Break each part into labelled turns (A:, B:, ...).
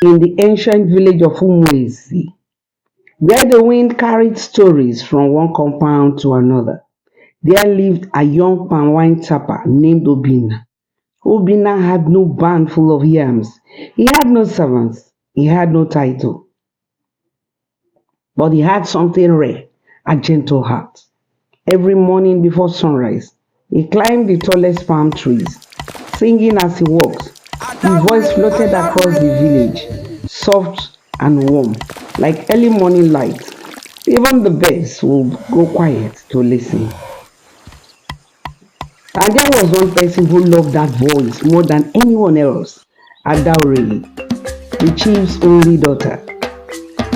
A: in the ancient village of Umu-Eze, where the wind carried stories from one compound to another. There lived a young Palmwine tapper named Obina. Obina had no barn full of yams. He had no servants. He had no title. But he had something rare, a gentle heart. Every morning before sunrise, he climbed the tallest palm trees, singing as he walked. His voice floated across the village, soft and warm, like early morning light. Even the birds would go quiet to listen. And there was one person who loved that voice more than anyone else, Adaure, the chief's only daughter.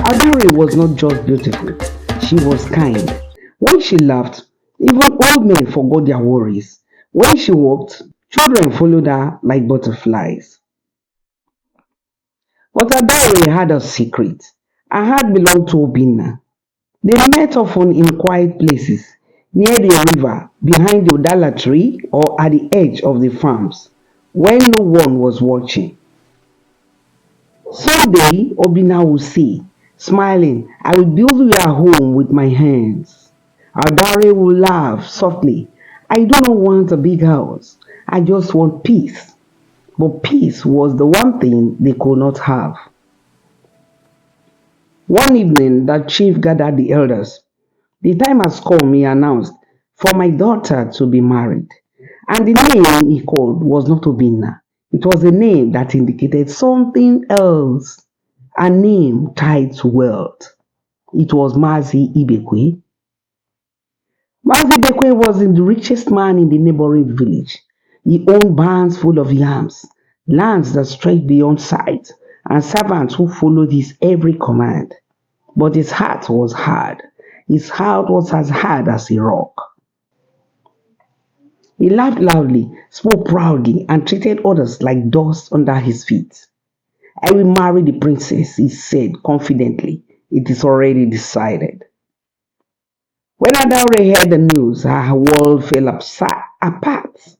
A: Adaure was not just beautiful, she was kind. When she laughed, even old men forgot their worries. When she walked, children followed her like butterflies. But Adaure had a secret. Her heart belonged to Obinna. They met often in quiet places, near the river, behind the Udala tree, or at the edge of the farms, when no one was watching. Someday, Obinna will say, smiling, I will build you a home with my hands. Adare will laugh softly. I don't want a big house. I just want peace. But peace was the one thing they could not have. One evening, the chief gathered the elders. The time has come, he announced, for my daughter to be married. And the name he called was not Obinna. It was a name that indicated something else, a name tied to wealth. It was Mazi Ibekwe. Mazi Ibekwe was the richest man in the neighboring village. He owned barns full of yams, lands that stretched beyond sight, and servants who followed his every command. But his heart was hard. His heart was as hard as a rock. He laughed loudly, spoke proudly, and treated others like dust under his feet. I will marry the princess, he said confidently. It is already decided. When Adaure heard the news, her world fell apart.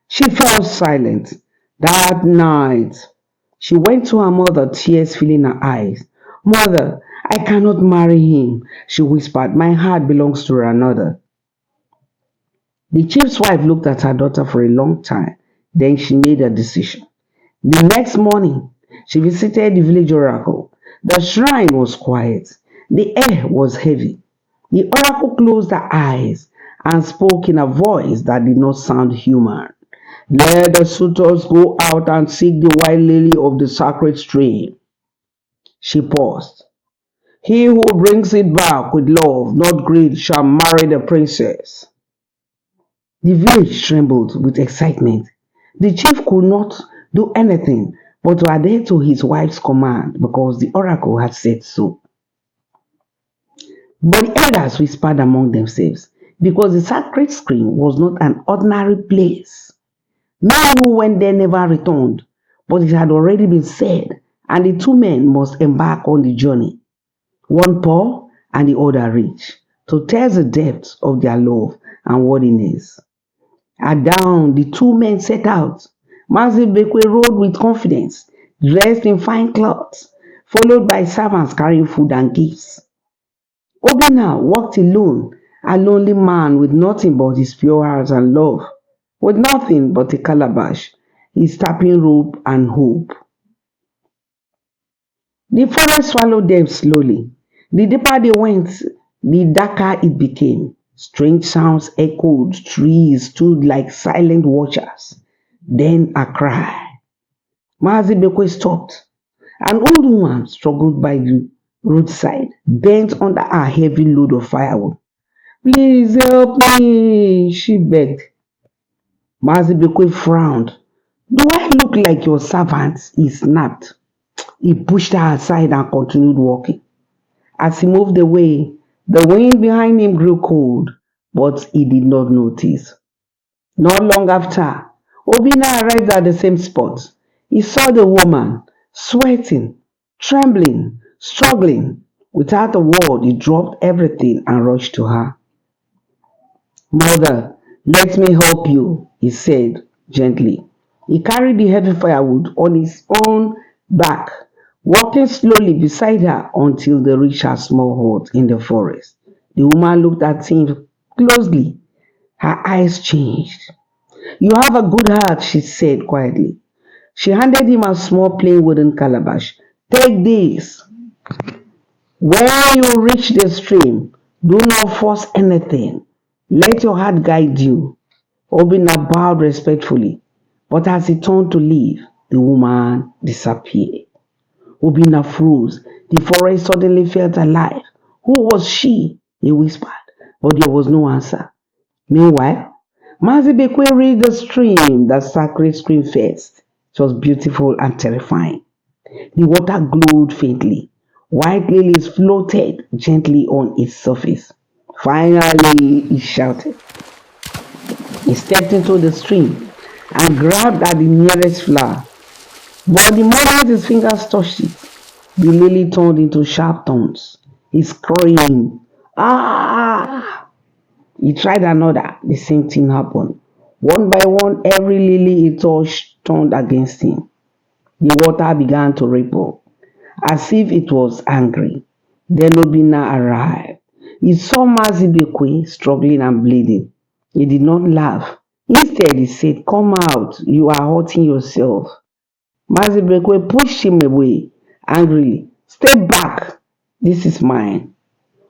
A: She fell silent. That night, she went to her mother, tears filling her eyes. Mother, I cannot marry him, she whispered. My heart belongs to another. The chief's wife looked at her daughter for a long time. Then she made a decision. The next morning, she visited the village oracle. The shrine was quiet. The air was heavy. The oracle closed her eyes and spoke in a voice that did not sound human. Let the suitors go out and seek the white lily of the sacred stream. She paused. He who brings it back with love, not greed, shall marry the princess. The village trembled with excitement. The chief could not do anything but to adhere to his wife's command because the oracle had said so. But the elders whispered among themselves because the sacred stream was not an ordinary place. Men who went there never returned, but it had already been said, and the two men must embark on the journey, one poor and the other rich, to test the depth of their love and worthiness. At dawn, the two men set out. Mazi Bekwe rode with confidence, dressed in fine clothes, followed by servants carrying food and gifts. Obina walked alone, a lonely man with nothing but his pure heart and love, with nothing but a calabash, his tapping rope and hope. The forest swallowed them slowly. The deeper they went, the darker it became. Strange sounds echoed, trees stood like silent watchers. Then a cry. Mazi Bekwe stopped. An old woman struggled by the roadside, bent under a heavy load of firewood. Please help me, she begged. Mazi Bekwe frowned. Do I look like your servant? He snapped. He pushed her aside and continued walking. As he moved away, the wind behind him grew cold, but he did not notice. Not long after, Obina arrived at the same spot. He saw the woman, sweating, trembling, struggling. Without a word, he dropped everything and rushed to her. Mother, let me help you, he said gently. He carried the heavy firewood on his own back, walking slowly beside her until they reached her small hut in the forest. The woman looked at him closely. Her eyes changed. You have a good heart, she said quietly. She handed him a small plain wooden calabash. Take this. When you reach the stream, do not force anything. Let your heart guide you. Obina bowed respectfully, but as he turned to leave, the woman disappeared. Obina froze. The forest suddenly felt alive. Who was she? He whispered, but there was no answer. Meanwhile, Mazibekwe reached the stream, the sacred stream first. It was beautiful and terrifying. The water glowed faintly. White lilies floated gently on its surface. Finally, he shouted. He stepped into the stream and grabbed at the nearest flower. But the moment his fingers touched it, the lily turned into sharp thorns. He screamed, Ah! He tried another. The same thing happened. One by one, every lily he touched turned against him. The water began to ripple, as if it was angry. Then Obina arrived. He saw Mazibekwe struggling and bleeding. He did not laugh. Instead, he said, Come out, you are hurting yourself. Mazibekwe pushed him away angrily. Step back, this is mine.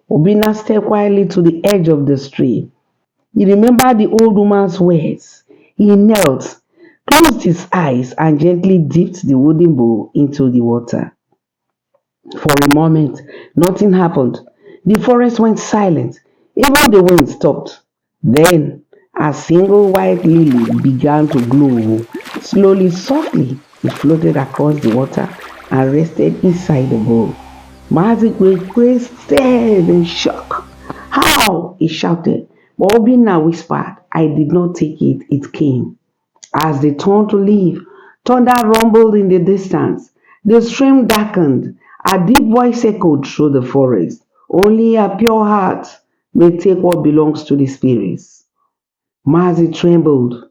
A: Obina stepped quietly to the edge of the stream. He remembered the old woman's words. He knelt, closed his eyes, and gently dipped the wooden bowl into the water. For a moment, nothing happened. The forest went silent. Even the wind stopped. Then, a single white lily began to glow. Slowly, softly, it floated across the water and rested inside the bowl. Mazikwe stared in shock. How? He shouted. But Obina whispered, I did not take it, it came. As they turned to leave, thunder rumbled in the distance. The stream darkened. A deep voice echoed through the forest. Only a pure heart may take what belongs to the spirits. Mazi trembled.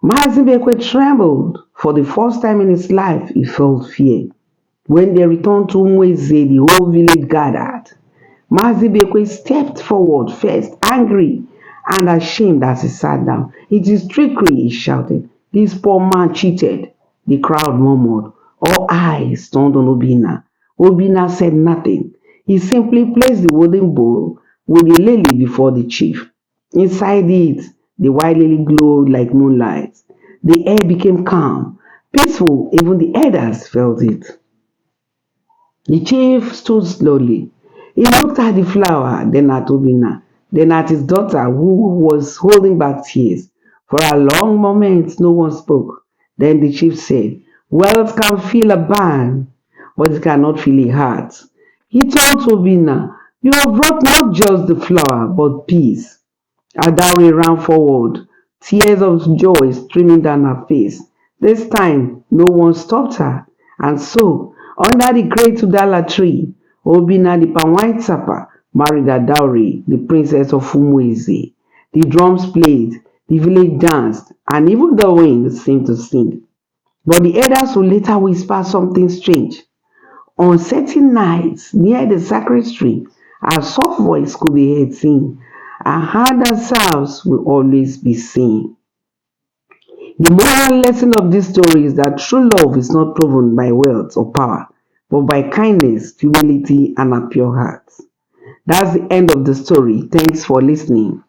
A: Mazibekwe trembled. For the first time in his life, he felt fear. When they returned to Umu-Eze, the whole village gathered. Mazibekwe stepped forward first, angry and ashamed as he sat down. It is trickery, he shouted. This poor man cheated. The crowd murmured. All eyes turned on Obina. Obina said nothing. He simply placed the wooden bowl with the lily before the chief. Inside it, the white lily glowed like moonlight. The air became calm, peaceful. Even the elders felt it. The chief stood slowly. He looked at the flower, then at Obina, then at his daughter, who was holding back tears. For a long moment, no one spoke. Then the chief said, Wealth can fill a barn, but it cannot fill a heart. He told Obina, You have brought not just the flower, but peace. Adari ran forward, tears of joy streaming down her face. This time, no one stopped her. And so, under the great Udala tree, Obina the Palmwine sapper married her dowry, the princess of Umu-Eze. The drums played, the village danced, and even the wind seemed to sing. But the elders would later whisper something strange. On certain nights near the sacred stream, a soft voice could be heard singing, and harder sounds will always be seen. The moral lesson of this story is that true love is not proven by wealth or power, but by kindness, humility, and a pure heart. That's the end of the story. Thanks for listening.